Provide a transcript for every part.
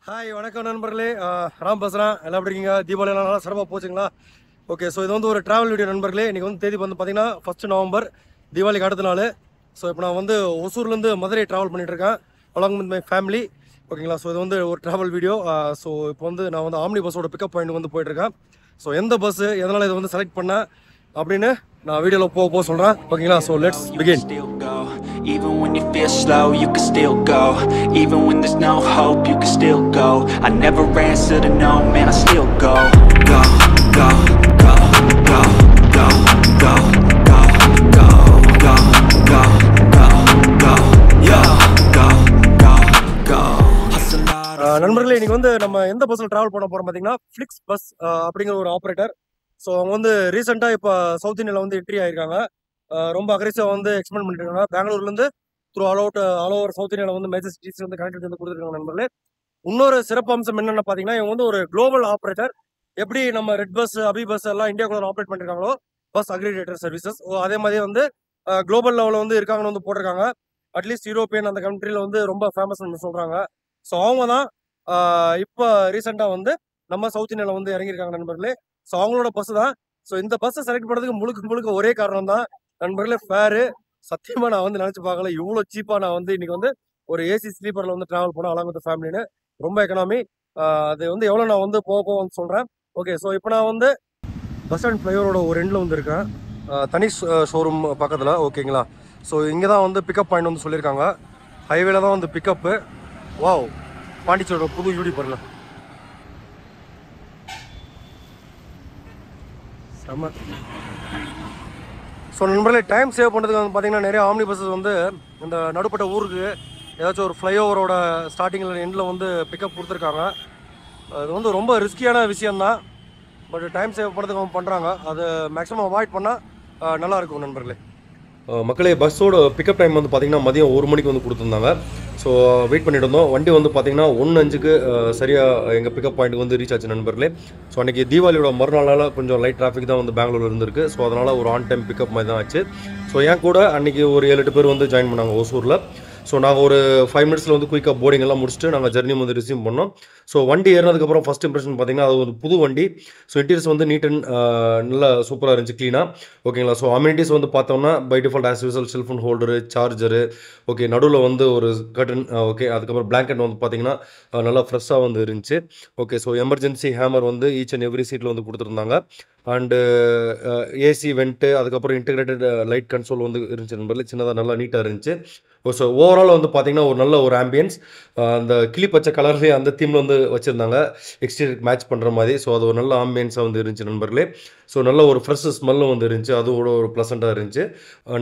Hi வணக்கம் நண்பர்களே. ராம் பேசுகிறேன். எல்லாம் எப்படி இருக்கீங்க? தீபாவளியெல்லாம் நல்லா சிறப்பாக போச்சுங்களா? ஓகே, ஸோ இது வந்து ஒரு ட்ராவல் வீடியோ நண்பர்களே. இன்றைக்கி வந்து தேதி வந்து பார்த்தீங்கன்னா 1 நவம்பர், தீபாவளிக்கு அடுத்த நாள். ஸோ இப்போ நான் வந்து ஒசூர்லேருந்து மதுரை ட்ராவல் பண்ணிகிட்ருக்கேன் அலாங் வித் மை ஃபேமிலி. ஓகேங்களா? ஸோ இது வந்து ஒரு ட்ராவல் வீடியோ. ஸோ இப்போ வந்து நான் வந்து ஆம்னி பஸ்ஸோட பிக்கப் பாயிண்ட் வந்து போயிட்டுருக்கேன். ஸோ எந்த பஸ்ஸு எதனால் இதை வந்து செலக்ட் பண்ணேன் அப்படின்னு நான் வீடியோவில் போக சொல்கிறேன். ஓகேங்களா? So let's begin. Even when you feel slow, you can still go. Even when there's no hope, you can still go. I never answer to no, man, I still go. Go, go, go, go, go, go, go, go, go, go, go, go, yo, go, go, go. Hustle hard. நண்பர்களே, இன்றைக்கி வந்து நம்ம எந்த பஸ்ஸில் travel பண்ண போகிறோம் பார்த்தீங்கன்னா flakes bus அப்படிங்கிற ஒரு ஆப்ரேட்டர். ஸோ அவங்க வந்து ரீசெண்டாக இப்போ சவுத் இந்தியாவில் வந்து என்ட்ரி ஆகிருக்காங்க. ரொம்ப அக்ரெசிவாக வந்து எக்ஸ்பெண்ட் பண்ணிட்டு இருக்காங்க. பெங்களூர்லேருந்து த்ரூ ஆல் ஓவர் சவுத் இந்தியாவில் வந்து மேஜர் சிட்டிஸ் வந்து கனெக்டிவிட்டி வந்து கொடுத்துருக்காங்க நண்பர்களே. இன்னொரு சிறப்பம்சம் என்னென்னு பார்த்தீங்கன்னா, இவங்க வந்து ஒரு குளோபல் ஆப்ரேட்டர். எப்படி நம்ம ரெட் பஸ், அபி பஸ் எல்லாம் இந்தியாவுக்குள்ள ஆப்ரேட் பண்ணிருக்காங்களோ பஸ் அக்ரிகேட்டர் சர்வீசஸ், அதே மாதிரி வந்து குளோபல் லெவலில் வந்து இருக்காங்கன்னு வந்து போட்டிருக்காங்க. அட்லீஸ்ட் யூரோப்பியன் அந்த கண்ட்ரியில் வந்து ரொம்ப ஃபேமஸ்ன்னு சொல்கிறாங்க. ஸோ அவங்க தான் இப்போ ரீசெண்டாக வந்து நம்ம சவுத் இந்தியாவில் வந்து இறங்கியிருக்காங்க நண்பர்களே. ஸோ அவங்களோட பஸ் தான். ஸோ இந்த பஸ்ஸை செலக்ட் பண்ணுறதுக்கு முழுக்க ஒரே காரணம் தான் நண்பர்களே, ஃபேரு. சத்தியமாக நான் வந்து நினச்சி பார்க்கல இவ்வளோ சீப்பாக நான் வந்து இன்றைக்கி வந்து ஒரு ஏசி ஸ்லீப்பரில் வந்து ட்ராவல் பண்ணேன் அலாங் வித் ஃபேமிலின்னு. ரொம்ப எக்கனாமி. அது வந்து எவ்வளோ நான் வந்து போக வந்து சொல்கிறேன். ஓகே, ஸோ இப்போ நான் வந்து பஸ் ஸ்டாண்ட் ஃப்ளைஓவரோட ஒரு எண்டில் வந்து இருக்கேன், தனி ஷோரூம் பக்கத்தில். ஓகேங்களா? ஸோ இங்கே தான் வந்து பிக்கப் பாயிண்ட் வந்து சொல்லியிருக்காங்க. ஹைவேல தான் வந்து பிக்கப்பு. வாவ், பாண்டிச்சேரியோட புது யூடி பாருங்க, செம்ம. ஸோ நண்பர்களே, டைம் சேவ் பண்ணுறதுக்கு வந்து பார்த்தீங்கன்னா நிறைய ஆம்னி பஸ்ஸஸ் வந்து இந்த நடுப்பட்ட ஊருக்கு ஏதாச்சும் ஒரு ஃப்ளைஓவரோட ஸ்டார்டிங்கில் எண்டில் வந்து பிக்கப் கொடுத்துருக்காங்க. அது வந்து ரொம்ப ரிஸ்கியான விஷயந்தான். பட் டைம் சேவ் பண்ணுறதுக்கு அவங்க பண்ணுறாங்க. அது மேக்ஸிமம் அவாய்ட் பண்ணால் நல்லாயிருக்கும் நண்பர்களே. மக்களே, பஸ்ஸோட பிக்கப் டைம் வந்து பார்த்திங்கன்னா மதியம் 1 மணிக்கு வந்து கொடுத்துருந்தாங்க. ஸோ வெயிட் பண்ணிட்டு இருந்தோம். வண்டி வந்து பார்த்திங்கன்னா 1:05க்கு சரியாக எங்கள் பிக்கப் பாயிண்ட்டுக்கு வந்து ரீச் ஆச்சு நண்பர்களே. ஸோ அன்றைக்கி தீபாவளியோட மறுநாளால் கொஞ்சம் லைட் டிராஃபிக் தான் வந்து பெங்களூரில் இருந்திருக்கு. ஸோ அதனால் ஒரு ஆன் டைம் பிக்கப் மாதிரி தான் ஆச்சு. ஸோ என் கூட அன்றைக்கி ஒரு 7-8 பேர் வந்து ஜாயின் பண்ணாங்க ஓசூரில். ஸோ நாங்கள் ஒரு 5 மினிட்ஸில் வந்து குயிக்காக போர்டிங் எல்லாம் முடிச்சுட்டு நாங்கள் ஜர்னி வந்து ரிசீவ் பண்ணோம். ஸோ வண்டி ஏறினதுக்கப்புறம் ஃபஸ்ட் இம்ப்ரெஷன் பார்த்திங்கன்னா அது ஒரு புது வண்டி. ஸோ இன்டீரியர்ஸ் வந்து நீட் அண்ட் நல்லா சூப்பராக இருந்துச்சு, க்ளீனாக. ஓகேங்களா? ஸோ அம்யூனிட்டிஸ் வந்து பார்த்தோம்னா by default as usual cellphone holder, charger, okay, நடுவில் வந்து ஒரு கர்டன், ஓகே, அதுக்கப்புறம் பிளாங்கெட் வந்து பார்த்திங்கன்னா நல்லா ஃப்ரெஷ்ஷாக வந்து இருந்துச்சு. ஓகே, ஸோ எமர்ஜென்சி ஹேமர் வந்து ஈச் அண்ட் எவ்ரி சீட்டில் வந்து கொடுத்துருந்தாங்க. அண்டு ஏசி வெண்ட்டு, அதுக்கப்புறம் இன்டெகிரேட்டட் லைட் கன்சோல் வந்து இருந்துச்சு நண்பர்களே. சின்னதாக நல்லா நீட்டாக இருந்துச்சு. ஸோ ஓவரால் வந்து பார்த்திங்கன்னா ஒரு நல்ல ஒரு ஆம்பியன்ஸ். அந்த கிளி பச்சை கலர்லேயே அந்த தீமில் வந்து வச்சுருந்தாங்க, எக்ஸ்டீரியர் மேட்ச் பண்ணுற மாதிரி. ஸோ அது ஒரு நல்ல ஆம்பியன்ஸாக வந்து இருந்துச்சு நண்பர்களே. ஸோ நல்ல ஒரு ஃப்ரெஷ் ஸ்மெல்லும் வந்து இருந்துச்சு, அதோட ஒரு ப்ளசண்ட்டாக இருந்துச்சு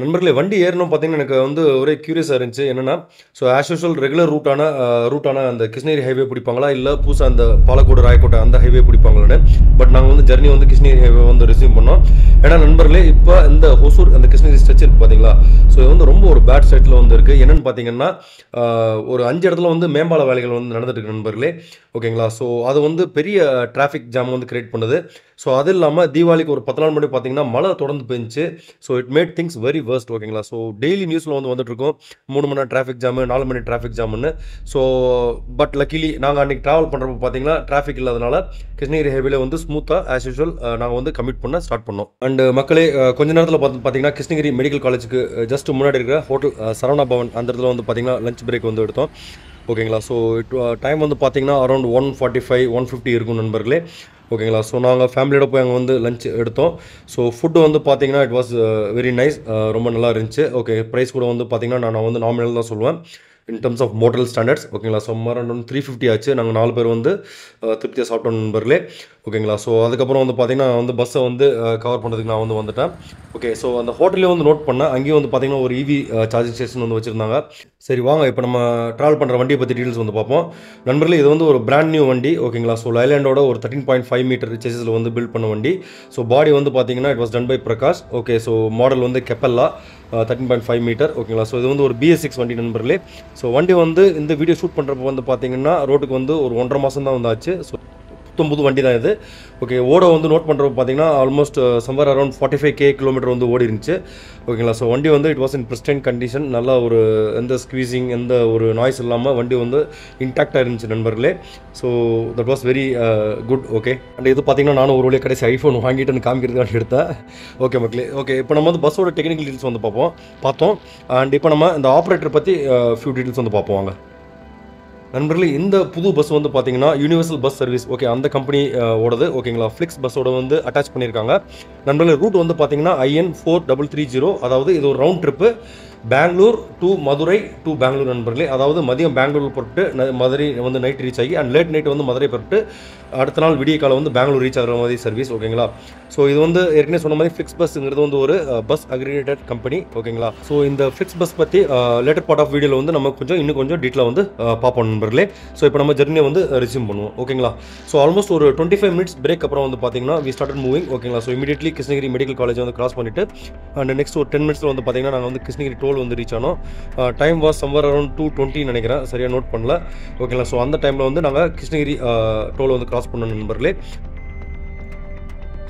நண்பர்களே. வண்டி ஏறணும் பார்த்திங்கன்னா எனக்கு வந்து ஒரே க்யூரியஸாக இருந்துச்சு. என்னென்னா, ஸோ ஆஸ் யூஸ்வல் ரெகுலர் ரூட்டான அந்த கிருஷ்ணகிரி ஹைவே பிடிப்பாங்களா, இல்லை புதுசாக அந்த பாலக்கோடு ராயக்கோட்டை அந்த ஹைவே பிடிப்பாங்களான்னு. பட் நாங்கள் வந்து ஜர்னி வந்து கிருஷ்ணகிரி ஹைவே வந்து ரிசீவ் பண்ணோம். ஏன்னா நண்பர்களே, இப்போ இந்த ஹொசூர் அந்த கிருஷ்ணகிரி ஸ்ட்ரெச் இருக்குது பார்த்தீங்களா, ஸோ இது வந்து ரொம்ப ஒரு பேட் சைட்டில் வந்து இருக்குது. என்னென்னு பார்த்தீங்கன்னா, ஒரு 5 இடத்துல வந்து மேம்பால வேலைகள் வந்து நடந்துட்டு இருக்கு நண்பர்களே. ஓகேங்களா? ஸோ அது வந்து பெரிய டிராஃபிக் ஜாம் வந்து கிரியேட் பண்ணுது. ஸோ அது இல்லாமல் தீபாவளிக்கு ஒரு 10 நாள் முன்னாடி பார்த்தீங்கன்னா மழை தொடர்ந்து பெஞ்சிச்சு. So it made things very worst. ஓகேங்களா? ஸோ டெய்லி நியூஸில் வந்து வந்துட்டு இருக்கோம் 3 மணி நேரம் டிராஃபிக் ஜாமு, 4 மணி டிராஃபிக் ஜாமுன்னு. ஸோ பட் லக்கிலி நாங்கள் அன்றைக்கி ட்ராவல் பண்ணுறப்ப பார்த்தீங்கன்னா டிராஃபிக் இல்லாதனால கிருஷ்ணகிரி ஹைவேல வந்து ஸ்மூத்தாக ஆஸ் யூஸ்வல் நாங்கள் வந்து கமிட் பண்ண ஸ்டார்ட் பண்ணோம். அண்ட் மக்களே, கொஞ்ச நேரத்தில் பார்த்தீங்கன்னா கிருஷ்ணகிரி மெடிக்கல் காலேஜுக்கு ஜஸ்ட் முன்னாடி இருக்கிற ஹோட்டல் சரவணா பவன் அந்த இடத்துல வந்து பார்த்திங்கன்னா லஞ்ச் பிரேக் வந்து எடுத்தோம். ஓகேங்களா? ஸோ டைம் வந்து பார்த்திங்கன்னா அரௌண்ட் 1:45, 1:50 இருக்கும் நண்பர்களே. ஓகேங்களா? ஸோ நாங்கள் ஃபேமிலியோட போய் அங்கே வந்து லஞ்ச் எடுத்தோம். ஸோ ஃபுட்டு வந்து பார்த்திங்கன்னா இட் வாஸ் வெரி நைஸ், ரொம்ப நல்லா இருந்துச்சு. ஓகே, ப்ரைஸ் கூட வந்து பார்த்திங்கன்னா நான் வந்து நாமினல் தான் சொல்லுவேன் in terms of motel standards. ஓகேங்களா? ஸோ அரௌண்ட் 350 ஆச்சு. நாங்கள் 4 பேர் வந்து திருப்தியாக சாப்பிட்டோம் நண்பர்களே. ஓகேங்களா? ஸோ அதுக்கப்புறம் வந்து பார்த்திங்கன்னா வந்து பஸ்ஸை வந்து கவர் பண்ணுறதுக்கு நான் வந்து வந்துட்டேன். ஓகே, ஸோ அந்த ஹோட்டல்லே வந்து நோட் பண்ணேன், அங்கேயும் வந்து பார்த்திங்கன்னா ஒரு EV சார்ஜிங் ஸ்டேஷன் வந்து வச்சுருந்தாங்க. சரி வாங்க இப்போ நம்ம ட்ராவல் பண்ணுற வண்டியை பற்றி டீட்டெயில்ஸ் வந்து பார்ப்போம் நண்பர்களே. இது வந்து ஒரு பிராண்ட் நியூ வண்டி. ஓகேங்களா? ஸோ லைலாண்டோட ஒரு 13.5 மீட்டர் சேஸில் வந்து பில்ட் பண்ண வண்டி. ஸோ பாடி வந்து பார்த்திங்கன்னா it was done by Prakash. Okay, so model வந்து கெப்பல்லா 13.5 மீட்டர். ஓகேங்களா? ஸோ இது வந்து ஒரு BS6 வண்டி நண்பர்களே. ஸோ வண்டி வந்து இந்த வீடியோ ஷூட் பண்ணுறப்ப வந்து பார்த்திங்கன்னா ரோட்டுக்கு வந்து ஒரு 1.5 மாதம் தான் வந்து ஆச்சு. ஸோ புது வண்டி தான் இது. ஓகே, ஓட வந்து நோட் பண்ணுறது பார்த்தீங்கன்னா almost somewhere around 45K kilometre வந்து ஓடி இருந்துச்சு. ஓகேங்களா. ஸோ வண்டி வந்து it was in pristine condition. நல்லா ஒரு எந்த ஸ்குவீசிங் எந்த ஒரு நாய்ஸ் இல்லாமல் வண்டி வந்து இன்டாக்டாக இருந்துச்சு நண்பர்களே. So that was very good. Okay, and இது பார்த்தீங்கன்னா நானும் ஒரு வழியாக கடைசி ஐஃபோன் வாங்கிட்டு காமிக்கிறதுக்காக எடுத்தேன். ஓகே மக்களே. ஓகே, இப்போ நம்ம வந்து பஸ்ஸோட டெக்னிக்கல் டீட்டெயில்ஸ் வந்து பார்த்தோம். அண்ட் இப்போ நம்ம இந்த ஆப்ரேட்டர் பற்றி ஃபியூ டீட்டெயில்ஸ் வந்து பார்ப்போம் வாங்க நண்பர்களே. இந்த புது பஸ் வந்து பார்த்தீங்கன்னா யூனிவர்சல் பஸ் சர்வீஸ், ஓகே, அந்த கம்பெனி ஓடது. ஓகேங்களா. ஃப்ளிக்ஸ் பஸ்ஸோட வந்து அட்டாச் பண்ணியிருக்காங்க நண்பர்களே. ரூட் வந்து பார்த்தீங்கன்னா IN 4330. அதாவது இது ஒரு round trip Bangalore to Madurai to Bangalore நண்பர்களே. அதாவது மதியம் பெங்களூர் போட்டு மதுரை வந்து நைட் ரீச் ஆகி அண்ட் லேட் நைட் வந்து மதுரை போட்டு அடுத்த நாள் விடிய காலம் வந்து பெங்களூர் ரீச் ஆகிற மாதிரி சர்வீஸ். ஓகேங்களா. ஸோ இது வந்து ஏற்கனவே சொன்ன மாதிரி ஃப்ளிக்ஸ் பஸ்ங்கிறது வந்து ஒரு பஸ் அக்ரிகேட்டட் கம்பெனி. ஓகேங்களா. ஸோ இந்த ஃப்ளிக்ஸ் பஸ் பற்றி லேட்டர் பார்ட் ஆஃப் வீடியோவில் வந்து நம்ம இன்னும் கொஞ்சம் டீட்டெயிலாக வந்து பார்ப்போம் நண்பர்களே. ஸோ இப்போ நம்ம ஜெர்னியை வந்து ரெஸ்யூம் பண்ணுவோம். ஓகேங்களா. ஸோ ஆல்மோஸ்ட் ஒரு 25 மினிட்ஸ் பிரேக் அப்புறம் வந்து பார்த்தீங்கன்னா வி ஸ்டார்டட் மூவிங். ஓகேங்களா. So immediately Krishnagiri medical college வந்து கிராஸ் பண்ணிட்டு அண்ட் நெக்ஸ்ட் ஒரு 10 மினிட்ஸில் வந்து பார்த்தீங்கன்னா நாங்கள் வந்து கிருஷ்ணகிரி டோல் வந்து ரீச் ஆனோம். டைம் வாஸ் சம்வேர் அரௌண்ட் 2:20 நினைக்கிறேன், சரியாக நோட் பண்ணல. ஓகேங்களா. ஸோ அந்த டைமில் வந்து நாங்கள் கிருஷ்ணகிரி டோல் வந்து கிராஸ் பண்ணோம் நண்பர்களே.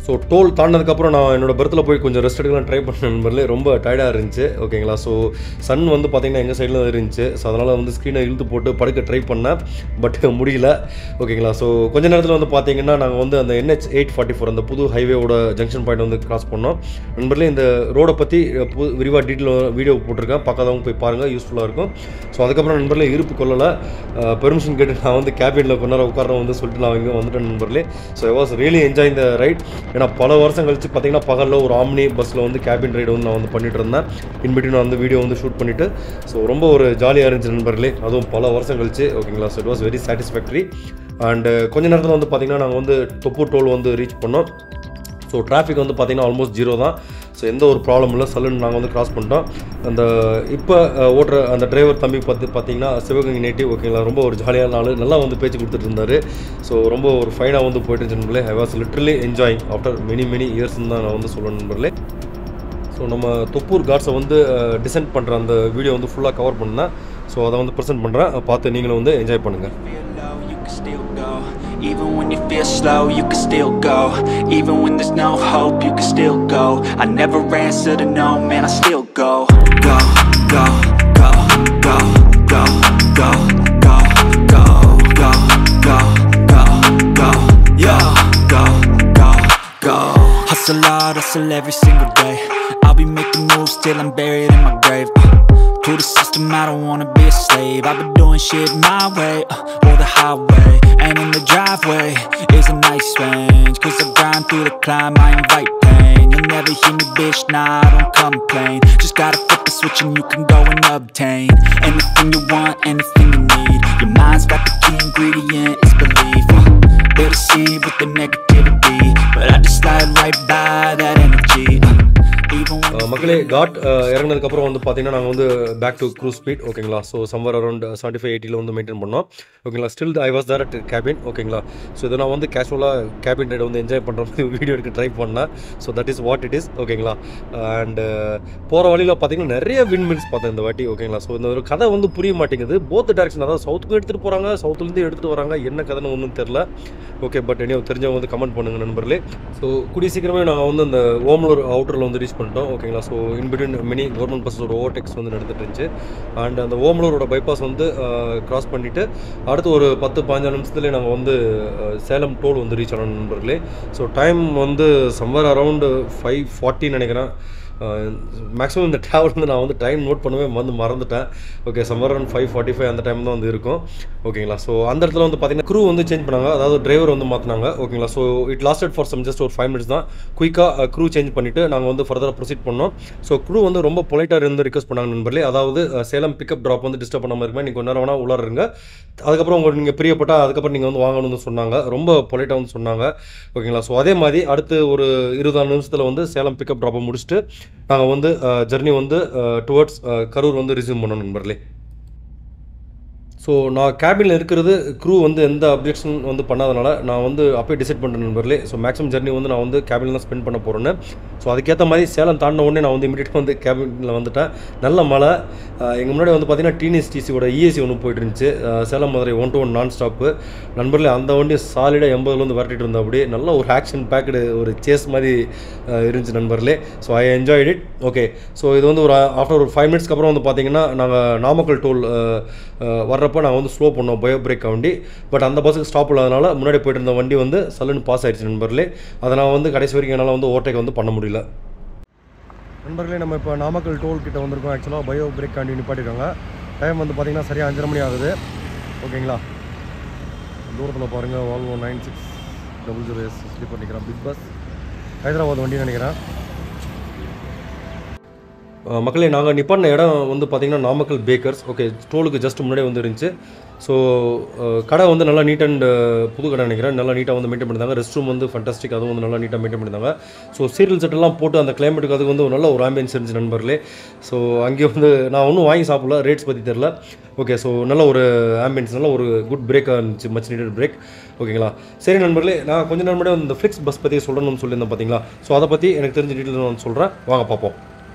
ஸோ டோல் தாண்டினதுக்கப்புறம் நான் என்னோட பர்த்தில் போய் கொஞ்சம் ரெஸ்ட் எடுக்கலாம் ட்ரை பண்ண நண்பர்களே. ரொம்ப டயர்டாக இருந்துச்சு. ஓகேங்களா. ஸோ சன் வந்து பார்த்தீங்கன்னா எங்கள் சைடில் இருந்துச்சு. ஸோ அதனால் வந்து ஸ்க்ரீனை இழுத்து போட்டு படுக்க ட்ரை பண்ணேன், பட் முடியல. ஓகேங்களா. ஸோ கொஞ்ச நேரத்தில் வந்து பார்த்தீங்கன்னா நாங்கள் வந்து அந்த NH 844 அந்த புது ஹைவேவோட ஜங்ஷன் பாயிண்ட் வந்து கிராஸ் பண்ணோம் நண்பர்களே. இந்த ரோடை பற்றி விரிவாக டீட்டெயில் வீடியோ போட்டிருக்கேன், பார்க்காதவங்க போய் பாருங்கள், யூஸ்ஃபுல்லாக இருக்கும். ஸோ அதுக்கப்புறம் நண்பர்களே இருப்பு கொள்ளலை, பெர்மிஷன் கேட்டு நான் வந்து கேபினில் கொஞ்ச நேரம் உட்கார வந்து சொல்லிட்டு நான் இங்கே வந்துட்டேன் நண்பர்களே. So I was really enjoy the right. ஏன்னா பல வருஷம் கழிச்சு பார்த்தீங்கன்னா பகலில் ஒரு ஆம்னி பஸ்ஸில் வந்து கேபின் ரைடு வந்து நான் வந்து பண்ணிட்டு இருந்தேன். இன்பிட்வீன் நான் வந்து வீடியோ வந்து ஷூட் பண்ணிவிட்டு ஸோ ரொம்ப ஒரு ஜாலியாக இருந்துச்சு நண்பர்களே, அதுவும் பல வருஷம் கழிச்சு. ஓகேங்களா. So it was very satisfactory. And கொஞ்ச நேரத்தில் வந்து பார்த்தீங்கன்னா நாங்கள் வந்து தொப்பூர் டோல் வந்து ரீச் பண்ணோம். ஸோ டிராஃபிக் வந்து பார்த்தீங்கன்னா ஆல்மோஸ்ட் 0 தான். ஸோ எந்த ஒரு ப்ராப்ளம் இல்லை, சல்லுன்னு நாங்கள் வந்து கிராஸ் பண்ணிட்டோம். அந்த இப்போ ஓட்டுற அந்த டிரைவர் தம்பி பார்த்தீங்கன்னா சிவகங்கை நேட்டிவ். ஓகேங்களா. ரொம்ப ஒரு ஜாலியான நாள், நல்லா வந்து பேச்சு கொடுத்துட்டு இருந்தார். ஸோ ரொம்ப ஒரு ஃபைனாக வந்து போயிட்டு இருந்துச்சு நண்பர்களே. I was literally enjoying after many இயர்ஸ்ன்னு தான் நான் வந்து சொல்லணும் நண்பர்களே. ஸோ நம்ம தொப்பூர் காட்ஸை வந்து டிசைன் பண்ணுற அந்த வீடியோ வந்து ஃபுல்லாக கவர் பண்ணேன். ஸோ அதை வந்து ப்ரெசென்ட் பண்ணுறேன், பார்த்து நீங்களும் வந்து என்ஜாய் பண்ணுங்கள். Even when you feel slow, you can still go. Even when there's no hope, you can still go. I never answer to no, man, I still go. Go, go, go, go, go, go, go, go, go, go, go, go, yo, go, go, go. Hustle hard, hustle every single day. I'll be making moves till I'm buried in my grave. To the system, I don't wanna be a slave. I've been doing shit my way, or the highway. And in the driveway is a nice range. Cause I grind through the climb, I invite pain. You'll never hear me, bitch, nah, I don't complain. Just gotta flip the switch and you can go and obtain anything you want, anything you need. Your mind's got the key ingredient, it's belief. They deceive with the negativity, but I just slide right by that energy. மக்களே காட் இறங்கினதுக்கப்புறம் வந்து பார்த்தீங்கன்னா நாங்கள் வந்து back to cruise speed. ஓகேங்களா. So somewhere around 75-80 வந்து maintain பண்ணோம். ஓகேங்களா. Still I was there at cabin. ஓகேங்களா. ஸோ இதை நான் வந்து கேஷுவலாக கேபின் ரைடை வந்து என்ஜாய் பண்ணுற மாதிரி வீடியோ எடுக்க ட்ரை பண்ணேன். So that is what it is. ஓகேங்களா. அண்டு போகிற வழியில் பார்த்தீங்கன்னா நிறைய விண்மில்ஸ் பார்த்தேன் இந்த வாட்டி. ஓகேங்களா. ஸோ இந்த ஒரு கதை வந்து புரிய மாட்டேங்குது. போத் டேரக்ஷன், அதாவது சவுத்துக்கும் எடுத்துகிட்டு போகிறாங்க, சவுத்துலேருந்து எடுத்துகிட்டு வராங்க, என்ன கதைன்னு ஒன்றும் தெரில. ஓகே, பட் என்ன தெரிஞ்சவங்க வந்து கமெண்ட் பண்ணுங்கள் நண்பர்களே. ஸோ கூடிய சீக்கிரமே நாங்கள் வந்து அந்த ஓமலூர் அவுட்டரில் வந்து ரீச் பண்ணிட்டோம். ஓகேங்களா. ஸோ இன்பிட்வீன் மினி கவர்மெண்ட் பஸ்ஸோட ஓவர்டேக்ஸ் வந்து நடந்துட்டு இருந்துச்சு. அண்ட் அந்த ஓமலூரோட பைபாஸ் வந்து கிராஸ் பண்ணிவிட்டு அடுத்து ஒரு 10-15 நிமிஷத்துலேயே நாங்கள் வந்து சேலம் டோல் வந்து ரீச் ஆனோம் நண்பர்களே. ஸோ டைம் வந்து சம்வேர் அரௌண்டு 5:40 நினைக்கிறேன். மேக்ஸிமம் இந்த ட்ராவல் வந்து நான் வந்து டைம் நோட் பண்ணவே வந்து மறந்துட்டேன். ஓகே, சம்வேர் அரௌண்ட் 5:45 அந்த டைம் தான் வந்து இருக்கும். ஓகேங்களா. ஸோ அந்த இடத்துல வந்து பார்த்தீங்கன்னா க்ரூ வந்து சேஞ்ச் பண்ணாங்க, அதாவது டிரைவர் வந்து மாற்றினாங்க. ஓகேங்களா. So it lasted for just ஒரு 5 மினிட்ஸ் தான். குயிக்காக க்ரூ சேஞ்ச் பண்ணிவிட்டு நாங்கள் வந்து ஃபர்தராக ப்ரொசீட் பண்ணோம். ஸோ க்ரூ வந்து ரொம்ப பொலைட்டாக இருந்து ரிக்வஸ்ட் பண்ணாங்க நண்பர்களே. அதாவது சேலம் பிக்கப் ட்ராப் வந்து டிஸ்டர்ப் பண்ணாமல் இருக்குமே, நீங்கள் கொஞ்ச நேரம் வேணால் உள்ளாருங்க, அதுக்கப்புறம் உங்களுக்கு நீங்கள் பிரியப்பட்டால் அதுக்கப்புறம் நீங்கள் வந்து வாங்கணும்னு சொன்னாங்க. ரொம்ப பொலைட்டாக வந்து சொன்னாங்க. ஓகேங்களா. ஸோ அதே மாதிரி அடுத்து ஒரு 20 நிமிஷத்தில் வந்து சேலம் பிக்கப் ட்ராப்பை முடிச்சுட்டு நாங்கள் வந்து ஜர்னி வந்து டுவர்ட்ஸ் கரூர் வந்து ரிசீவ் பண்ணோம் நண்பர்களே. ஸோ நான் கேபினில் இருக்கிறது க்ரூ வந்து எந்த அப்ஜெக்ஷன் வந்து பண்ணாதனால நான் வந்து அப்போயே டிசைட் பண்ணுறேன் நண்பர்களே. ஸோ மேக்ஸிமம் ஜர்னி வந்து நான் வந்து கேபினில் தான் ஸ்பெண்ட் பண்ண போகிறேன்னு. ஸோ அதுக்கேற்ற மாதிரி சேலம் தாண்டின உடனே நான் வந்து இமீடியட்டாக வந்து கேபினில் வந்துட்டேன். நல்ல மழை. எங்கள் முன்னாடி வந்து பார்த்திங்கன்னா டிஎன்எஸ்டிசியோட இஏசி ஒன்று போயிட்டு இருந்துச்சு, சேலம் மதுரை 1-to-1 நான் ஸ்டாப்பு. நண்பர்களே அந்த வண்டி சாலிடாக 80 வந்து விரட்டிட்டு இருந்தால் அப்படியே நல்ல ஒரு ஆக்ஷன் பேக்கடு ஒரு சேஸ் மாதிரி இருந்துச்சு நண்பர்களே. So I enjoyed it. Okay, so இது வந்து ஒரு ஆஃப்டர் ஒரு 5 மினிட்ஸ்க்கு அப்புறம் வந்து பார்த்திங்கன்னா நாங்கள் நாமக்கல் டோல் வர்றப்போ நான் வந்து ஸ்லோ பண்ணோம் பயோ பிரேக் வண்டி. பட் அந்த பஸ்ஸுக்கு ஸ்டாப் இல்லாதனால முன்னாடி போயிட்டு இருந்த வண்டி வந்து சல்லுன்னு பாஸ் ஆகிடுச்சு நண்பர்களே. அதை நான் வந்து கடைசி வரைக்கும் என்னால் வந்து ஓவர்டேக் வந்து பண்ண முடியல நண்பர்களே. நம்ம இப்போ நாமக்கல் டோல் கிட்ட வந்திருக்கோம். ஆக்சுவலாக பயோ பிரேக் காண்டி நிப்பாட்டிருக்காங்க. டைம் வந்து பார்த்திங்கன்னா சரியாக 5:30 மணி ஆகுது. ஓகேங்களா, தூரத்தில் பாருங்கள் வால்வோ 9600S ஸ்லீப்பர் நிற்கிறேன். பிக் பஸ் ஹைதராபாத் வண்டின்னு நினைக்கிறேன். மக்களே நாங்கள் நிப்பாட்டின இடம் வந்து பார்த்திங்கன்னா நாமக்கல் பேக்கர்ஸ். ஓகே, டோலுக்கு ஜஸ்ட் முன்னாடியே வந்து இருந்துச்சு. ஸோ கடை வந்து நல்லா நீட் அண்ட் புது கடை நினைக்கிறேன். நல்லா நீட்டாக வந்து மெயின்டைன் பண்ணியிருந்தாங்க. ரெஸ்ட் ரூம் வந்து ஃபண்டாஸ்டிக், அதுவும் வந்து நல்லா நீட்டாக மெயின்டைன் பண்ணியிருந்தாங்க. ஸோ சீரியல் செட்டெல்லாம் போட்டு அந்த கிளைமேட்டுக்கு அதுக்கு வந்து ஒரு நல்ல ஒரு ஆம்பியன்ஸ் இருந்துச்சு நண்பர்களே. ஸோ அங்கே வந்து நான் ஒன்றும் வாங்கி சாப்பிடல, ரேட்ஸ் பற்றி தெரில. ஓகே, ஸோ நல்ல ஒரு ஆம்பியன்ஸ், நல்ல ஒரு குட் பிரேக்காக இருந்துச்சு, மச் நீடட் பிரேக். ஓகேங்களா, சரி நண்பர்களே, நான் கொஞ்சம் நேரம் முன்னாடி இந்த ஃப்ளிக்ஸ் பஸ் பற்றி சொல்லணும்னு சொல்லியிருந்தேன் பார்த்தீங்களா. ஸோ அதை பற்றி எனக்கு தெரிஞ்ச டீட்டெயில் நான் சொல்கிறேன், வாங்க பார்ப்போம்.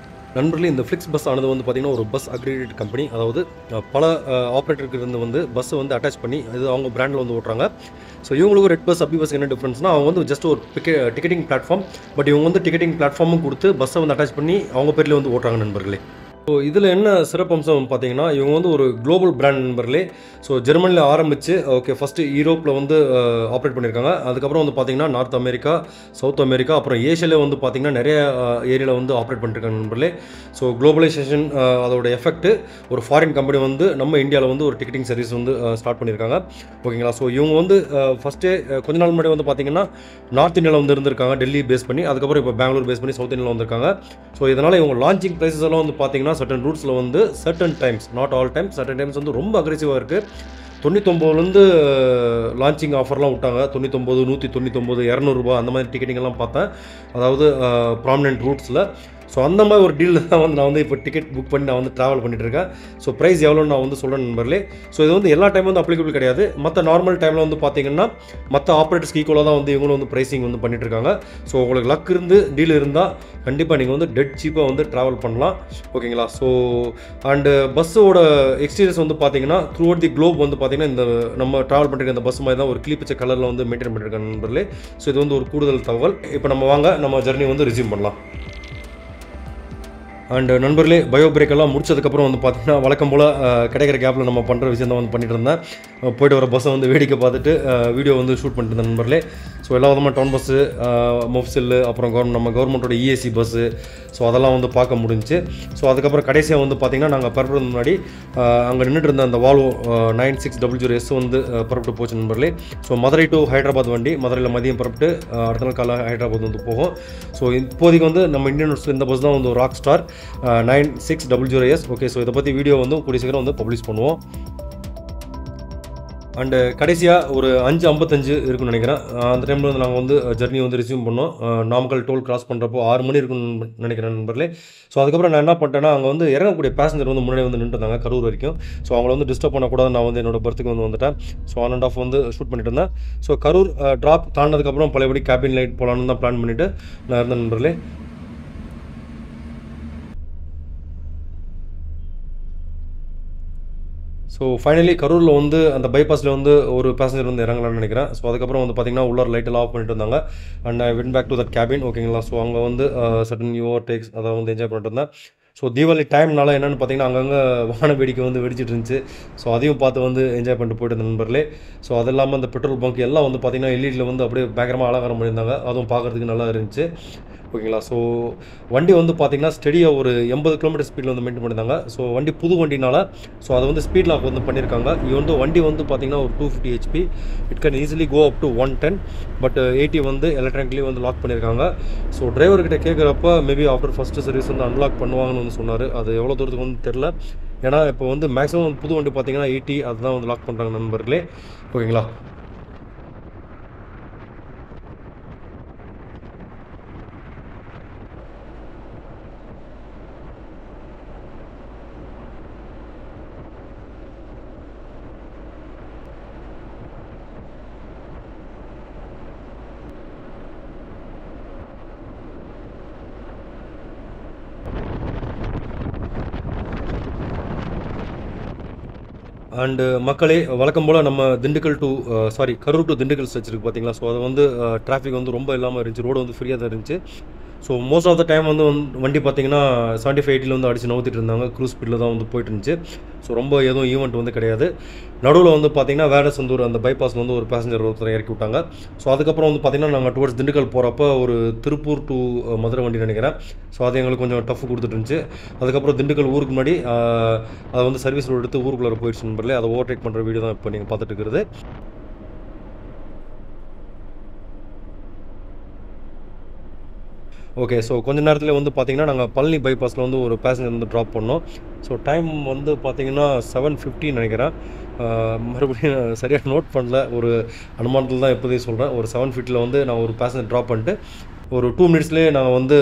நண்பர்களே, இந்த ஃப்ளிக்ஸ் பஸ் ஆனது வந்து பார்த்திங்கன்னா ஒரு பஸ் அக்ரிடேட் கம்பெனி. அதாவது பல ஆப்ரேட்டருக்கு இருந்து வந்து பஸ்ஸை வந்து அட்டாச் பண்ணி இது அவங்க பிராண்டில் வந்து ஓட்டுறாங்க. ஸோ இவங்களுக்கு ரெட் பஸ் அப்பி பஸ் என்ன டிஃப்ரென்ஸ்னால், அவங்க வந்து ஜஸ்ட் ஒரு டிக்கெட்டிங் பிளாட்ஃபார்ம். பட் இவங்க வந்து டிக்கெட்டிங் பிளாட்ஃபார்மும் கொடுத்து பஸ்ஸை வந்து அட்டாச் பண்ணி அவங்க பேர்லேயே வந்து ஓட்டுறாங்க நண்பர்களே. ஸோ இதில் என்ன சிறப்பம்சம் பார்த்தீங்கன்னா, இவங்க வந்து ஒரு குளோபல் பிராண்ட் நண்பர்களே. ஸோ ஜெர்மனியில் ஆரம்பித்து ஓகே ஃபஸ்ட்டு யூரோப்பில் வந்து ஆப்ரேட் பண்ணியிருக்காங்க. அதுக்கப்புறம் வந்து பார்த்திங்கன்னா நார்த் அமெரிக்கா, சவுத் அமெரிக்கா, அப்புறம் ஏஷியாவில் வந்து பார்த்திங்கன்னா நிறைய ஏரியாவில் வந்து ஆப்ரேட் பண்ணியிருக்காங்க நண்பர்களே. ஸோ குளோபலைசேஷன் அதோட எஃபெக்ட் ஒரு ஃபாரின் கம்பெனி வந்து நம்ம இந்தியாவில் வந்து ஒரு டிக்கெட்டிங் சர்வீஸ் வந்து ஸ்டார்ட் பண்ணியிருக்காங்க. ஓகேங்களா, ஸோ இவங்க வந்து ஃபஸ்ட்டே கொஞ்ச நாள் முன்னாடி வந்து பார்த்திங்கன்னா நார்த் இந்தியாவில் வந்து இருந்திருக்காங்க, டெல்லி பேஸ் பண்ணி. அதுக்கப்புறம் இப்போ பெங்களூர் பேஸ் பண்ணி சவுத் இந்தியாவில் வந்திருக்காங்க. ஸோ இதனால் இவங்க லான்ச்சிங் ப்ரைஸஸ் எல்லாம் வந்து பார்த்திங்கன்னா சர்டன் ரூட்ஸில் வந்து certain times, not all times, certain times வந்து ரொம்ப அக்ரெசிவாக இருக்குது. 99லேருந்து லான்ச்சிங் ஆஃபர்லாம் விட்டாங்க. 99, 199, 200 ரூபா அந்த மாதிரி டிக்கெட்டிங்கெல்லாம் பார்த்தேன், அதாவது ப்ராமினென்ட் ரூட்ஸில். ஸோ அந்த மாதிரி ஒரு டீல் தான் வந்து நான் வந்து இப்போ டிக்கெட் புக் பண்ணி நான் வந்து ட்ராவல் பண்ணிட்டு இருக்கேன். ஸோ ப்ரைஸ் எவ்வளோன்னு நான் வந்து சொல்கிறேன் நண்பர்களே. ஸோ இது வந்து எல்லா டைமும் வந்து அப்ளிகபிள் கிடையாது. மற்ற நார்மல் டைமில் வந்து பார்த்தீங்கன்னா மற்ற ஆப்ரேட்டர்ஸ்க்கு ஈக்குவலாக தான் வந்து இவங்களும் வந்து ப்ரைஸிங் வந்து பண்ணிட்டு இருக்காங்க. ஸோ உங்களுக்கு லக் இருந்து டீல் இருந்தால் கண்டிப்பாக நீங்கள் வந்து டெட் சீப்பாக வந்து ட்ராவல் பண்ணலாம். ஓகேங்களா, ஸோ அண்டு பஸ்ஸோட எக்ஸ்டீரியர்ஸ் வந்து பார்த்தீங்கன்னா த்ரூ அவுட் தி குளோப் வந்து பார்த்தீங்கன்னா இந்த நம்ம ட்ராவல் பண்ணிருக்க இந்த பஸ் மாதிரி தான் ஒரு கிளி பிச்சை கலரில் வந்து மெயின்டைன் பண்ணியிருக்காங்க நண்பர்களே. ஸோ இது வந்து ஒரு கூடுதல் தகவல். இப்போ நம்ம வாங்க நம்ம ஜர்னி வந்து ரிசீவ் பண்ணலாம். அண்ட் நண்பர்களே, பயோ பிரேக் எல்லாம் முடிச்சதுக்கப்புறம் வந்து பார்த்திங்கன்னா வழக்கம் போல் கிடைக்கிற கேப்பில் நம்ம பண்ணுற விஷயம் தான் வந்து பண்ணிட்டு இருந்தேன். போய்ட்டு வர பஸ்ஸை வந்து வேடிக்கை பார்த்துட்டு வீடியோ வந்து ஷூட் பண்ணிட்டு இருந்தேன் நண்பர்களே. ஸோ எல்லா விதமாக டவுன் பஸ்ஸு, மொஃப்சில்லு, அப்புறம் நம்ம கவர்மெண்ட்டோட இஏசி பஸ்ஸு, ஸோ அதெல்லாம் வந்து பார்க்க முடிஞ்சிச்சு. ஸோ அதுக்கப்புறம் கடைசியாக வந்து பார்த்திங்கன்னா நாங்கள் பரப்புறது முன்னாடி அங்கே நின்றுட்டு இருந்த அந்த வால்வோ 9600S வந்து பரப்பிட்டு போச்சு நண்பர்களே. ஸோ மதுரை டு ஹைதராபாத் வண்டி, மதுரையில் மதியம் பரப்பிட்டு அடுத்த நாள் காலை ஹைதராபாத் வந்து போகும். ஸோ இப்போதைக்கு வந்து நம்ம இந்தியன் ரோட்ஸில் இந்த பஸ் தான் வந்து ஒரு rock star 9600S. Okay, so இதை பற்றி வீடியோ வந்து கூடிய சீக்கிரம் வந்து பப்ளிஷ் பண்ணுவோம். அண்டு கடைசியாக ஒரு 5:55 இருக்குன்னு நினைக்கிறேன். அந்த டைமில் வந்து நாங்கள் வந்து ஜர்னி வந்து ரிசீவ் பண்ணோம். நாமக்கல் டோல் கிராஸ் பண்ணுறப்போ 6 மணி இருக்குன்னு நினைக்கிறேன் நண்பர்களே. ஸோ அதுக்கப்புறம் நான் என்ன பண்ணிட்டேன்னா, அங்கே வந்து இறங்கக்கூடிய பேசஞ்சர் வந்து முன்னாடி வந்து நின்றுருந்தாங்க கரூர் வரைக்கும். ஸோ அவங்கள வந்து டிஸ்டர்ப் பண்ணக்கூடாது, நான் வந்து என்னோட பர்த்துக்கு வந்து வந்துட்டேன். ஸோ ஆன் அண்ட் ஆஃப் வந்து ஷூட் பண்ணிட்டு இருந்தேன். ஸோ கரூர் ட்ராப் தாண்டதுக்கப்புறம் பழையபடி கேபின் லைட் போகலான்னு தான் பிளான் பண்ணிவிட்டு நான் இருந்தேன் நண்பர்களே. ஸோ ஃபைனலி கரூரில் வந்து அந்த பைபாஸில் வந்து ஒரு பேசஞ்சர் வந்து இறங்கலாம்னு நினைக்கிறேன். ஸோ அதுக்கப்புறம் வந்து பார்த்திங்கன்னா உள்ளார லைட்டெல்லாம் ஆஃப் பண்ணிட்டு இருந்தாங்க. And I went back to that cabin. ஓகேங்களா, ஸோ அங்கே வந்து சடன் ஓவர் டேக்ஸ் அதை வந்து என்ஜாய் பண்ணிட்டு இருந்தேன். ஸோ தீபாவளி டைம்னால என்னென்னு பார்த்தீங்கன்னா அங்கங்கே வான வேடிக்கை வந்து வெடிச்சிட்டு இருந்துச்சு. ஸோ அதையும் பார்த்து வந்து என்ஜாய் பண்ணிட்டு போயிட்டு இருந்த நண்பர்களே. ஸோ அது இல்லாமல் அந்த பெட்ரோல் பங்க் எல்லாம் வந்து பார்த்திங்கன்னா எல்இடியில் வந்து அப்படியே பயங்கரமாக அலங்காரம் பண்ணியிருந்தாங்க. அதுவும் பார்க்குறதுக்கு நல்லா இருந்துச்சு. ஓகேங்களா, ஸோ வண்டி வந்து பார்த்திங்கன்னா ஸ்டெடியாக ஒரு 80 கிலோமீட்டர் ஸ்பீடில் வந்து மெயின்டைன் பண்ணியிருந்தாங்க. ஸோ வண்டி புது வண்டினால ஸோ அதை வந்து ஸ்பீட் லாக் வந்து பண்ணியிருக்காங்க. இது வந்து வண்டி வந்து பார்த்திங்கன்னா ஒரு 250 HP. It can easily go up to 110. But 80 வந்து எலக்ட்ரானிக்லி வந்து லாக் பண்ணியிருக்காங்க. ஸோ டிரைவர்கிட்ட கேட்குறப்ப மேபி ஆஃப்டர் ஃபஸ்ட்டு சர்வீஸ் வந்து அன்லாக் பண்ணுவாங்கன்னு வந்து சொன்னார். அது எவ்வளோ தூரத்துக்கு வந்து தெரில. ஏன்னா இப்போ வந்து மேக்ஸிமம் புது வண்டி பார்த்திங்கன்னா 80 அதுதான் வந்து லாக் பண்ணுறாங்க நண்பர்களே. ஓகேங்களா, அண்டு மக்களே வழக்கம் போல் நம்ம Dindigul to Karur to Dindigul stretch இருக்குது பார்த்தீங்களா. ஸோ அது வந்து டிராஃபிக் வந்து ரொம்ப இல்லாமல் இருந்துச்சு, ரோடு வந்து ஃப்ரீயாக தான் இருந்துச்சு. So most of the time வந்து வண்டி பார்த்தீங்கன்னா 75-80 வந்து அடிச்சு நவுத்திட்டு இருந்தாங்க, க்ரூஸ் ஸ்பீடில் தான் வந்து போயிட்டு இருந்துச்சு. ஸோ ரொம்ப எதுவும் ஈவெண்ட் வந்து கிடையாது. நடுவில் வந்து பார்த்திங்கன்னா வேடசந்தூர் அந்த பைபாஸில் வந்து ஒரு பேசஞ்சர் ஒருத்தர் இறக்கி விட்டாங்க. ஸோ அதுக்கப்புறம் வந்து பார்த்திங்கன்னா நாங்கள் டுவர்ட்ஸ் திண்டுக்கல் போகிறப்ப ஒரு திருப்பூர் டு மதுரை வண்டி நினைக்கிறேன். ஸோ அது எங்களுக்கு கொஞ்சம் டஃப் கொடுத்துட்டு இருந்துச்சு. அதுக்கப்புறம் திண்டுக்கல் ஊருக்கு முன்னாடி அதை வந்து சர்வீஸ் ரோடு எடுத்து ஊருக்குள்ளே போயிடுச்சு நண்பர்களே. அதை ஓவர்டேக் பண்ணுற வீடியோ தான் இப்போ நீங்கள் பார்த்துட்டு இருக்கிறது. ஓகே, ஸோ கொஞ்சம் நேரத்தில் வந்து பார்த்திங்கன்னா நாங்கள் பழனி பைபாஸில் வந்து ஒரு பேசஞ்சர் வந்து ட்ராப் பண்ணோம். ஸோ டைம் வந்து பார்த்திங்கன்னா 7:50 நினைக்கிறேன். மறுபடியும் சரியாக நோட் பண்ணல, ஒரு அனுமானத்தில் தான் எப்போதையும் சொல்கிறேன். ஒரு 7:50 வந்து நான் ஒரு பேசஞ்சர் ட்ராப் பண்ணிட்டு ஒரு 2 மினிட்ஸ்லேயே நாங்கள் வந்து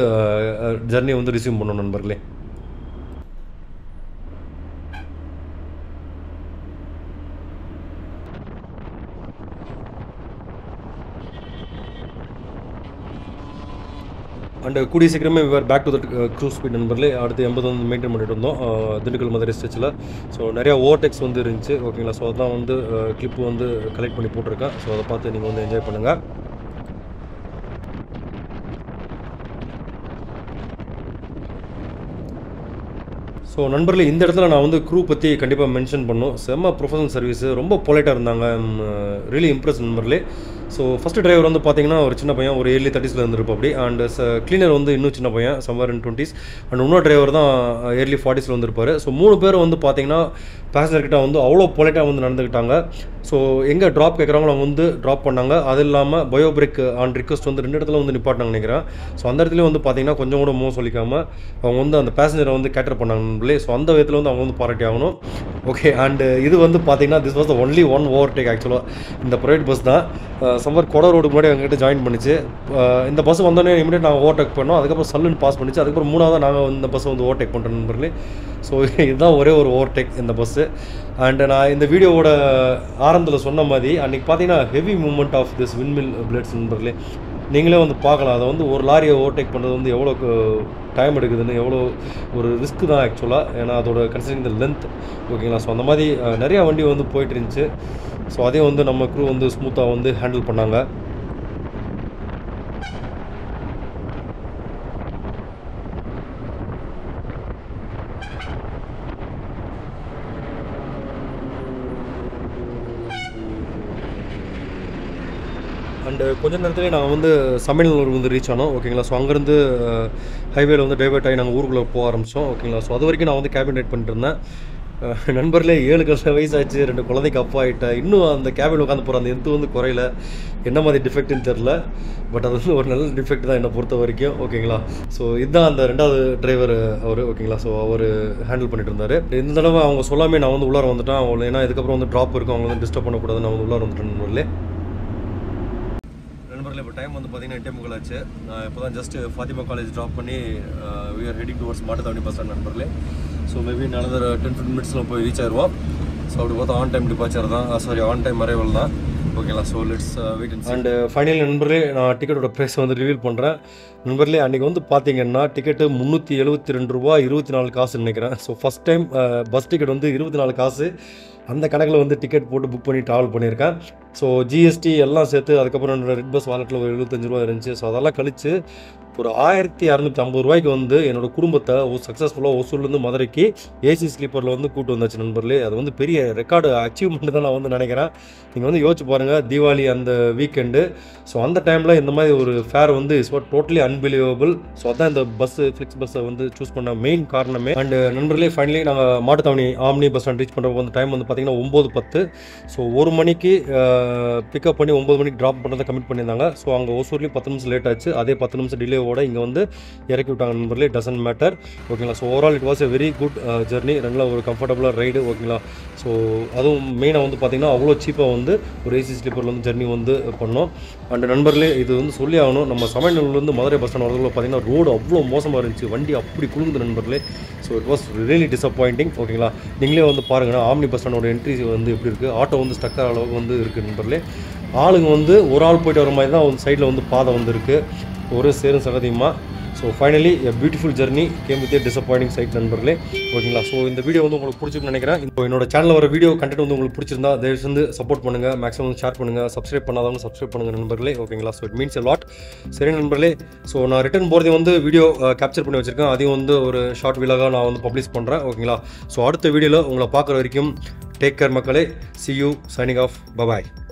ஜர்னி வந்து ரிசீவ் பண்ணோம் நண்பர்களே. அண்ட் கூடிய சீக்கிரமே back to that cruise speed நண்பர்களே. அடுத்து 80 வந்து மெயின்டைன் பண்ணிட்டு இருந்தோம் திண்டுக்கல் மதுரை ஸ்ட்ரெச்சில். ஸோ நிறையா ஓவர்டேக்ஸ் வந்து இருந்துச்சு ஓகேங்களா. ஸோ அதான் வந்து கிளிப்பு வந்து கலெக்ட் பண்ணி போட்டிருக்கேன். ஸோ அதை பார்த்து நீங்கள் வந்து என்ஜாய் பண்ணுங்கள். ஸோ நண்பர்களே, இந்த இடத்துல நான் வந்து க்ரூ பற்றி கண்டிப்பாக மென்ஷன் பண்ணோம். செம்ம ப்ரொஃபஷனல் சர்வீஸு, ரொம்ப பொலைட்டாக இருந்தாங்க. ரியலி இம்ப்ரெஸ் நண்பர்களே. ஸோ ஃபஸ்ட்டு டிரைவர் வந்து பார்த்திங்கன்னா ஒரு சின்ன பையன், ஒரு early 30s இருந்திருப்போம் அப்படி. அண்ட் கிளீனர் வந்து இன்னும் சின்ன பையன், somewhere in 20s. அண்ட் இன்னொரு டிரைவர் தான் early 40s வந்திருப்பார். ஸோ 3 பேர் வந்து பார்த்திங்கன்னா பேசஞ்சர்கிட்ட வந்து அவ்வளோ பொலைட்டாக வந்து நடந்துக்கிட்டாங்க. ஸோ எங்கே ட்ராப் கேட்குறாங்களோ அவங்க வந்து ட்ராப் பண்ணாங்க. அது இல்லாமல் பயோ பிரேக் ஆன் ரிக்வஸ்ட் வந்து 2 இடத்துல வந்து நிப்பாட்டினாங்க நினைக்கிறேன். ஸோ அந்த இடத்துலையும் வந்து பார்த்திங்கன்னா கொஞ்சம் கூட மோசம் சொல்லிக்காமல் அவங்க வந்து அந்த பேசஞ்சரை வந்து கேட்டர் பண்ணாங்க. ஸோ அந்த விதத்தில் வந்து அவங்க வந்து பாராட்டி ஆகணும். ஓகே, அண்டு இது வந்து பார்த்திங்கன்னா this was the only one overtake ஆக்சுவலாக. இந்த ப்ரைவேட் பஸ் தான் சம்மர் கொடை ரோடு முன்னாடி எங்ககிட்ட ஜாயின் பண்ணிச்சு. இந்த பஸ் வந்தோடனே இமீடியட் நாங்கள் ஓவர்டேக் பண்ணோம். அதுக்கப்புறம் சல்லுன்னு பாஸ் பண்ணிச்சு. அதுக்கப்புறம் 3ஆவது நாங்கள் இந்த பஸ்ஸை வந்து ஓவர்டேக் பண்ணுறோம் நண்பர்களே. ஸோ இதுதான் ஒரே ஒரு ஓவர்டேக் இந்த பஸ்ஸு. அண்டு நான் இந்த வீடியோவோட ஆரம்பத்தில் சொன்ன மாதிரி அன்றைக்கி பார்த்தீங்கன்னா heavy movement of this windmill blades நண்பர்களே. நீங்களே வந்து பார்க்கலாம், அதை வந்து ஒரு லாரியை ஓவர்டேக் பண்ணுறது வந்து எவ்வளோ டைம் எடுக்குதுன்னு, எவ்வளோ ஒரு ரிஸ்க்கு தான் ஆக்சுவலாக. ஏன்னா அதோட கன்சிடரிங் த லென்த் ஓகேங்களா. ஸோ அந்த மாதிரி நிறையா வண்டி வந்து போயிட்டு இருந்துச்சு. ஸோ அதையும் வந்து நம்ம க்ரூ வந்து ஸ்மூத்தாக வந்து ஹேண்டில் பண்ணாங்க. அண்டு கொஞ்சம் நேரத்துலேயே நாங்கள் வந்து சமையல்நல்லூர் வந்து ரீச் ஆனோம் ஓகேங்களா. ஸோ அங்கேருந்து ஹைவேல வந்து டைவர்ட் ஆகி நாங்கள் ஊருக்குள்ளே போக ஆரம்பித்தோம் ஓகேங்களா. ஸோ அது வரைக்கும் நான் வந்து கேபின் ரைட் பண்ணிட்டு இருந்தேன். நண்பர்களே 7 வயசாச்சு, 2 குழந்தைக்கு அப்பா ஆகிட்டேன். இன்னும் அந்த கேபின் உட்காந்து போகிற அந்த எந்த வந்து குறையில. என்ன மாதிரி டிஃபெக்ட்னு தெரில, பட் அது வந்து ஒரு நல்ல டிஃபெக்ட் தான் என்னை பொறுத்த வரைக்கும் ஓகேங்களா. ஸோ இதுதான் அந்த 2வது டிரைவர் அவர் ஓகேங்களா. ஸோ அவர் ஹேண்டில் பண்ணிட்டு இருந்தார். இந்த தடவை அவங்க சொல்லாமே நான் வந்து உள்ளார வந்துட்டேன். அவங்க ஏன்னா இதுக்கப்புறம் வந்து ட்ராப் இருக்கும், அவங்க வந்து டிஸ்டர்ப் பண்ணக்கூடாதுன்னு நான் வந்து உள்ளார வந்துட்டேன் நண்பர்களே. இப்போ டைம் வந்து பார்த்தீங்கன்னா 8:45 ஆச்சு. நான் இப்போ தான் ஜஸ்ட் ஃபாத்திமா காலேஜ் ட்ராப் பண்ணி we are heading towards Mattuthavani bus stand நண்பர்களே. ஸோ மேபி another 10-15 மினிட்ஸில் போய் ரீச் ஆயிடுவோம். ஸோ அப்படி பார்த்தா ஆன் டைம் டிபார்ச்சர் தான், ஆன் டைம் அரைவல் தான் ஓகேங்களா. So let's wait and final நண்பர்களே, நான் டிக்கெட்டோட ப்ரைஸ் வந்து ரிவீல் பண்ணுறேன் நண்பர்களே. அன்றைக்கி வந்து பார்த்தீங்கன்னா டிக்கெட்டு $372.24 நினைக்கிறேன். So first time bus ticket வந்து 24 காசு. அந்த கணக்கில் வந்து டிக்கெட் போட்டு புக் பண்ணி ட்ராவல் பண்ணியிருக்கேன். ஸோ ஜிஎஸ்டி எல்லாம் சேர்த்து அதுக்கப்புறம் என்னோடய ரெட் பஸ் வாலெட்டில் ஒரு $75 இருந்துச்சு. ஸோ அதெல்லாம் கழித்து ஒரு $1250 வந்து என்னோடய குடும்பத்தை சக்ஸஸ்ஃபுல்லாக ஒசூர்லேருந்து மதுரைக்கு ஏசி ஸ்லீப்பரில் வந்து கூட்டு வந்தாச்சு நண்பர்களே. அது வந்து பெரிய ரெக்கார்டு அச்சீவ்மெண்ட் தான் நான் வந்து நினைக்கிறேன். நீங்கள் வந்து யோசிச்சு பாருங்கள், தீபாவளி அந்த வீக்கெண்டு. ஸோ அந்த டைமில் இந்த மாதிரி ஒரு ஃபேர் வந்து is what totally unbelievable. So அதான் இந்த பஸ்ஸு ஃப்ளிக்ஸ் பஸ்ஸை வந்து சூஸ் பண்ண மெயின் காரணமே. அண்டு நண்பர்களே ஃபைனலி நாங்கள் Mattuthavani omni bus stand reach பண்ணுறப்போ வந்து டைம் வந்து பார்த்திங்கன்னா 9:10. ஸோ 1 மணிக்கு பிக்கப் பண்ணி 9 மணிக்கு ட்ராப் பண்ணுறதை கமிட் பண்ணியிருந்தாங்க. ஸோ அங்கே ஒசூர்லேயும் 10 நிமிஷம் லேட் ஆச்சு. அதே 10 நிமிஷம் டிலேவோட இங்கே வந்து இறக்கி விட்டாங்க நண்பர்களே. டசன்ட் மேட்டர் ஓகேங்களா. So overall it was a very good journey. நல்ல ஒரு கம்ஃபர்டபுளாக ரைடு ஓகேங்களா. ஸோ அதுவும் மெயினாக வந்து பார்த்திங்கன்னா அவ்வளோ சீப்பாக வந்து ஒரு ஏசி ஸ்லீப்பரில் வந்து ஜர்னி வந்து பண்ணோம். அண்ட் நண்பர்களே இது வந்து சொல்லி ஆகணும், நம்ம சமையல்நல்லூர்லேருந்து மதுரை பஸ் ஸ்டாண்ட் வரதுக்குள்ள பார்த்திங்கன்னா ரோடு அவ்வளோ மோசமாக இருந்துச்சு, வண்டி அப்படி குழுங்குது நண்பர்களே. So it was really disappointing ஓகேங்களா. நீங்களே வந்து பாருங்கன்னா ஆம்னி பஸ் ஸ்டாண்டோட என்ட்ரி வந்து எப்படி இருக்குது, ஆட்டோ வந்து ஸ்டக்காக அளவுக்கு வந்து இருக்குது நண்பர்களே. ஆளுங்க வந்து ஒரு ஆள் போயிட்டு வர மாதிரி தான் சைடில் வந்து பாதை வந்து இருக்குது, ஒரு சேரும் சகதியமாக. So finally a beautiful journey came with disappointing side நண்பர்களே. ஓகேங்களா? ஸோ இந்த வீடியோ வந்து உங்களுக்கு பிடிச்சிருக்குன்னு நினைக்கிறேன். இப்போ என்னோட சேனலில் வர வீடியோ கண்டென்ட் வந்து உங்களுக்கு பிடிச்சிருந்தா தயவு செஞ்சு சப்போர்ட் பண்ணுங்கள், மேக்ஸிமம் ஷேர் பண்ணுங்கள், சப்ஸ்கிரைப் பண்ணாதவங்க சப்ஸ்கிரைப் பண்ணுங்கள் நண்பர்களே. ஓகேங்களா? So it means a lot. சரி நண்பர்களே, ஸோ நான் ரிட்டர்ன் போகிறதை வந்து வீடியோ கேப்சர் பண்ணி வச்சுருக்கேன். அதையும் வந்து ஒரு ஷார்ட் வீலாக நான் வந்து பப்ளிஷ் பண்ணுறேன். ஓகேங்களா? ஸோ அடுத்த வீடியோவில் உங்களை பார்க்குற வரைக்கும் டேக் கேர் மக்களே. See you, signing off. Bye bye.